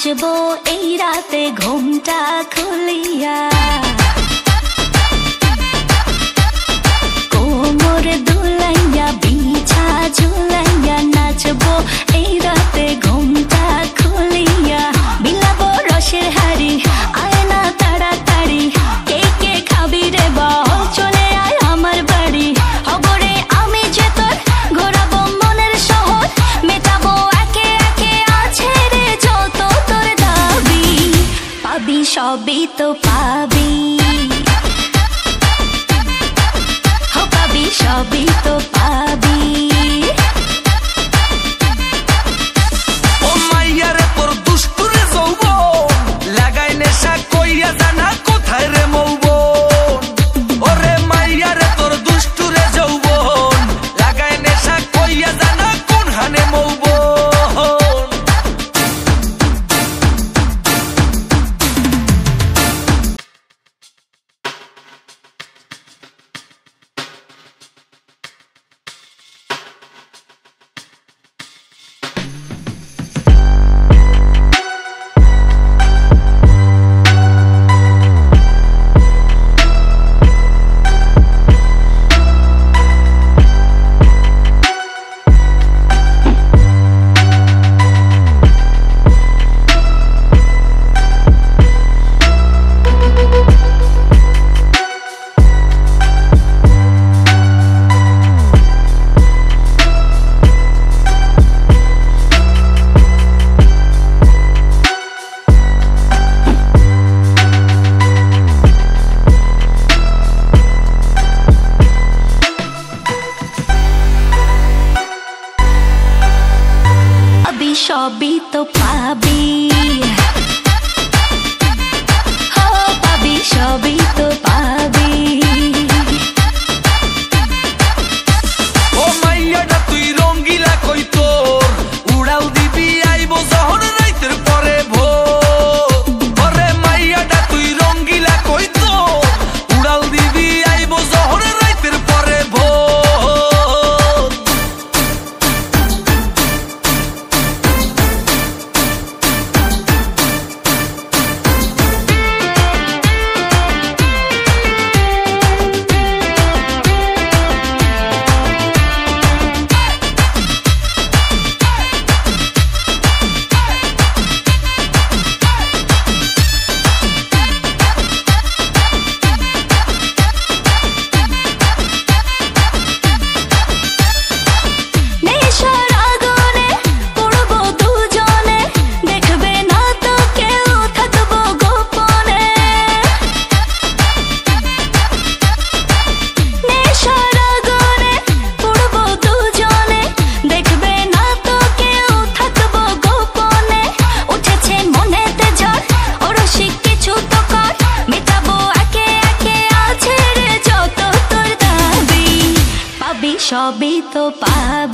নাচবো এই রাতে ঘুমটা খুলিয়া, কোমর দুলাইয়া বিছা ঝুলাইয়া নাচবো এই রাতে ঘুমটা খুলিয়া। বিলাবো রসের হাড়ি আয় না তাড়াতাড়ি, কে কে খাবি রে বল চলে আয় আমার বাড়ি। হবরে আমি যে তোর ঘোরাবো মনের শহর, মেটাবো একে একে আছে রে যত তোর দাবি। পাবি সবই তো পাবি, পাবি সবই তো পাবি। ও মাইয়া রে তোর দুষ্টুরে যৌবন, লাগাই নেশা কইয়া জানা কোথায় রে মৌবন। ওরে মাইয়া রে তোর দুষ্টুরে যৌবন, লাগাই নেশা কইয়া জানা কোন হানে মৌবন। সবই তো পাবি, হো পাবি সবই তো পাবি। ও মাইয়াটা তুই রঙ্গিলা কই তোর, উড়াল দিবি আইবো যখন রাইতের পরে ভোর। ওরে মাইয়াটা তুই রঙ্গিলা কই তোর, উড়াল দিবি আইবো যখন রাইতের পরে ভোর। সবই তো পাবি।